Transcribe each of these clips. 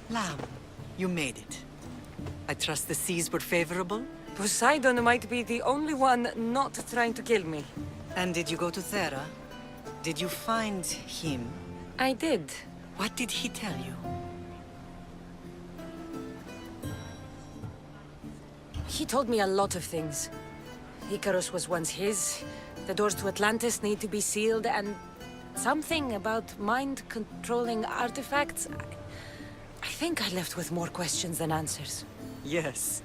Lamb, you made it. I trust the seas were favorable? Poseidon might be the only one not trying to kill me. And did you go to Thera? Did you find him? I did. What did he tell you? He told me a lot of things. Icarus was once his, the doors to Atlantis need to be sealed, and something about mind-controlling artifacts. I think I left with more questions than answers. Yes.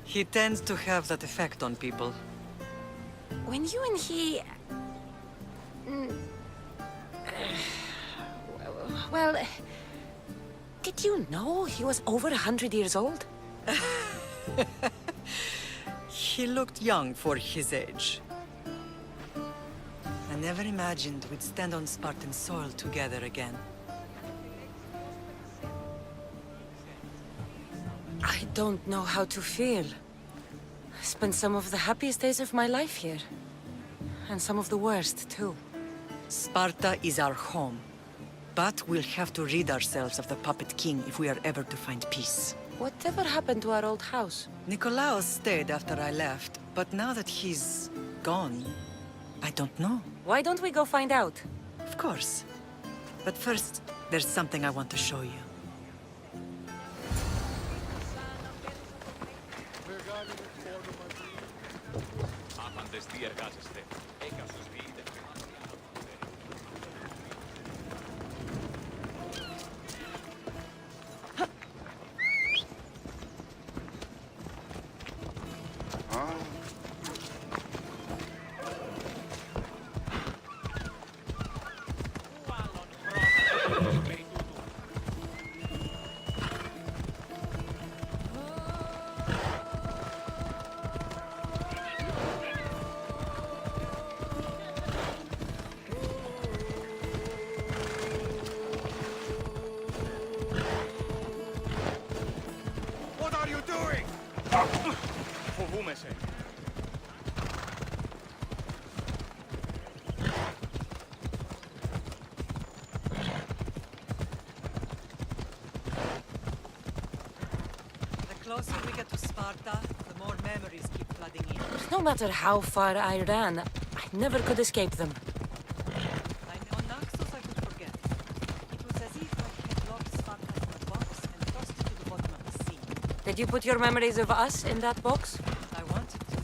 He tends to have that effect on people. When you and he... Well... Did you know he was over 100 years old? He looked young for his age. I never imagined we'd stand on Spartan soil together again. I don't know how to feel. I spent some of the happiest days of my life here. And some of the worst, too. Sparta is our home. But we'll have to rid ourselves of the Puppet King if we are ever to find peace. Whatever happened to our old house? Nikolaos stayed after I left, but now that he's gone, I don't know. Why don't we go find out? Of course. But first, there's something I want to show you. What are you doing? Φοβούμαι σε. The closer we get to Sparta, the more memories keep flooding in. No matter how far I ran, I never could escape them. On Naxos I could forget. It was as if I had locked Sparta in a box and tossed it to the bottom of the sea. Did you put your memories of us in that box? I wanted to,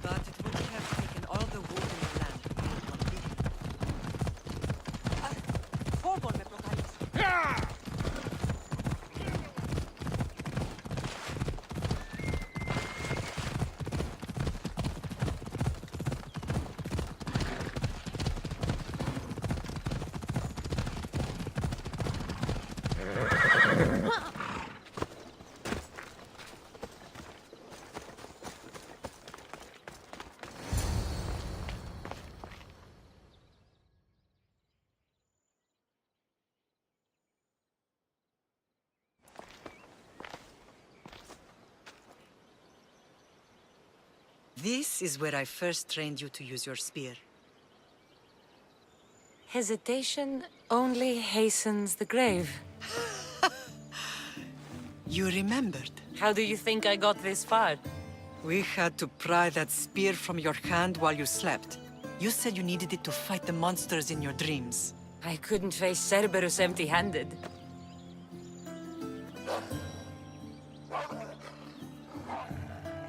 but it would have taken all the wood in the land completely. Forward, με προκαλείς. This is where I first trained you to use your spear. Hesitation only hastens the grave. You remembered. How do you think I got this far? We had to pry that spear from your hand while you slept. You said you needed it to fight the monsters in your dreams. I couldn't face Cerberus empty-handed.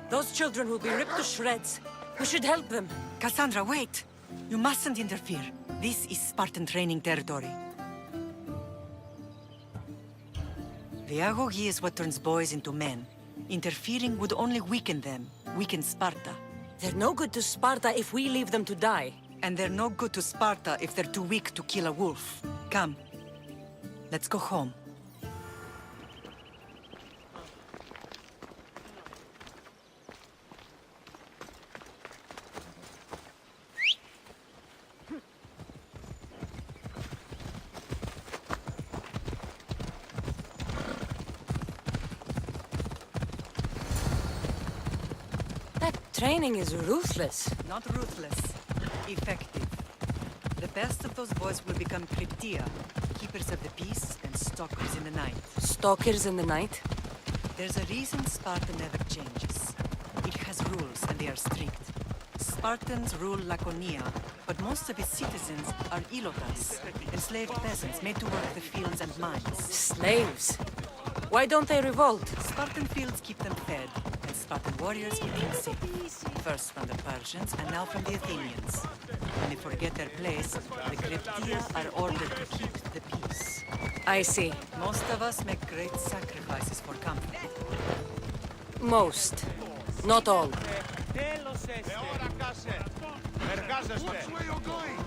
Those children will be ripped to shreds. We should help them. Cassandra, wait! You mustn't interfere. This is Spartan training territory. The agoge is what turns boys into men. Interfering would only weaken them, weaken Sparta. They're no good to Sparta if we leave them to die. And they're no good to Sparta if they're too weak to kill a wolf. Come, let's go home. That training is ruthless. Not ruthless, effective. The best of those boys will become Cryptia, keepers of the peace and stalkers in the night. Stalkers in the night? There's a reason Sparta never changes. It has rules, and they are strict. Spartans rule Laconia, but most of its citizens are ilotas, enslaved peasants made to work the fields and mines. Slaves? Why don't they revolt? Spartan fields keep them fed, and Spartan warriors keep them safe. First from the Persians, and now from the Athenians. When they forget their place, the Cryptia are ordered to keep the peace. I see. Most of us make great sacrifices for comfort. Most. Not all. Watch where you're going!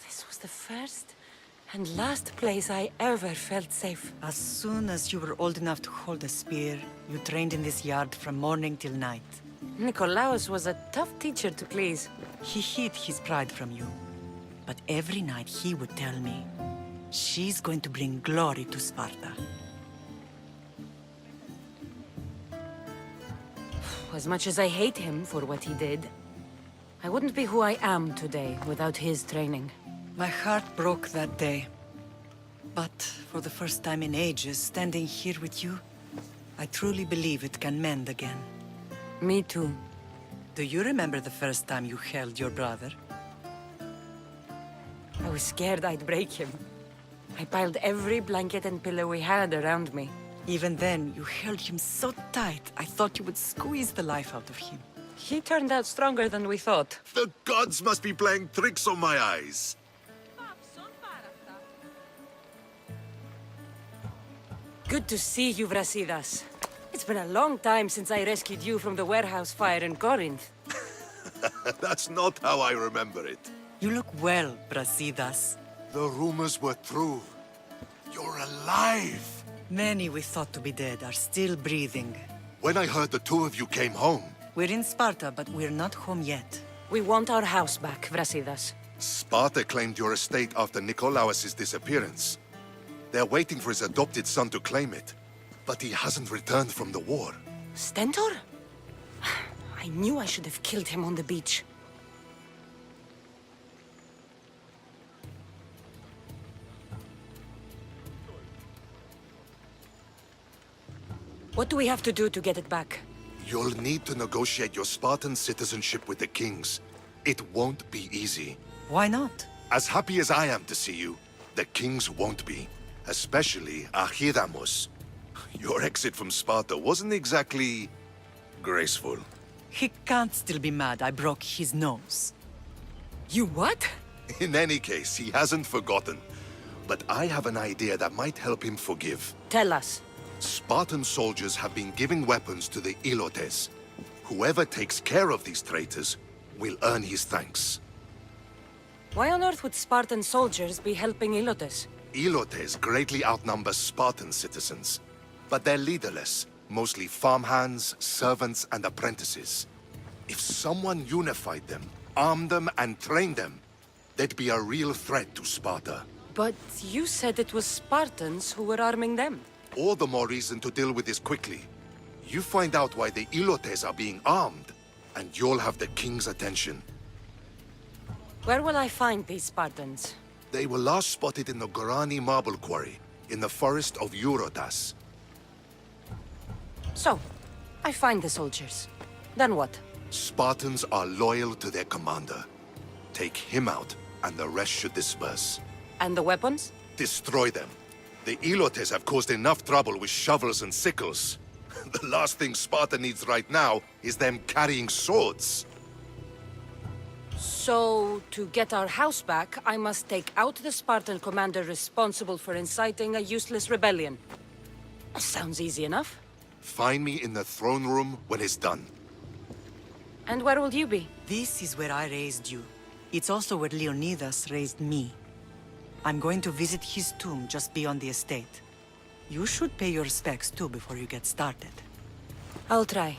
This was the first and last place I ever felt safe. As soon as you were old enough to hold a spear, you trained in this yard from morning till night. Nikolaos was a tough teacher to please. He hid his pride from you. But every night he would tell me, she's going to bring glory to Sparta. As much as I hate him for what he did, I wouldn't be who I am today without his training. My heart broke that day. But for the first time in ages, standing here with you, I truly believe it can mend again. Me too. Do you remember the first time you held your brother? I was scared I'd break him. I piled every blanket and pillow we had around me. Even then, you held him so tight, I thought you would squeeze the life out of him. He turned out stronger than we thought. The gods must be playing tricks on my eyes. Good to see you, Brasidas. It's been a long time since I rescued you from the warehouse fire in Corinth. That's not how I remember it. You look well, Brasidas. The rumors were true. You're alive. Many we thought to be dead are still breathing. When I heard the two of you came home, We're in Sparta, but we're not home yet. We want our house back, Brasidas. Sparta claimed your estate after Nikolaos' disappearance. They're waiting for his adopted son to claim it, but he hasn't returned from the war. Stentor? I knew I should have killed him on the beach. What do we have to do to get it back? You'll need to negotiate your Spartan citizenship with the kings. It won't be easy. Why not? As happy as I am to see you, the kings won't be. Especially Archidamos. Your exit from Sparta wasn't exactly graceful. He can't still be mad I broke his nose. You what? In any case, he hasn't forgotten. But I have an idea that might help him forgive. Tell us. Spartan soldiers have been giving weapons to the Ilotes. Whoever takes care of these traitors will earn his thanks. Why on earth would Spartan soldiers be helping Ilotes? Ilotes greatly outnumber Spartan citizens, but they're leaderless, mostly farmhands, servants, and apprentices. If someone unified them, armed them, and trained them, they'd be a real threat to Sparta. But you said it was Spartans who were arming them. All the more reason to deal with this quickly. You find out why the Ilotes are being armed, and you'll have the king's attention. Where will I find these Spartans? They were last spotted in the Gorani marble quarry, in the forest of Eurotas. So, I find the soldiers. Then what? Spartans are loyal to their commander. Take him out, and the rest should disperse. And the weapons? Destroy them. The Ilotes have caused enough trouble with shovels and sickles. The last thing Sparta needs right now is them carrying swords. So, to get our house back, I must take out the Spartan commander responsible for inciting a useless rebellion. Sounds easy enough. Find me in the throne room when it's done. And where will you be? This is where I raised you. It's also where Leonidas raised me. I'm going to visit his tomb just beyond the estate. You should pay your respects too before you get started. I'll try.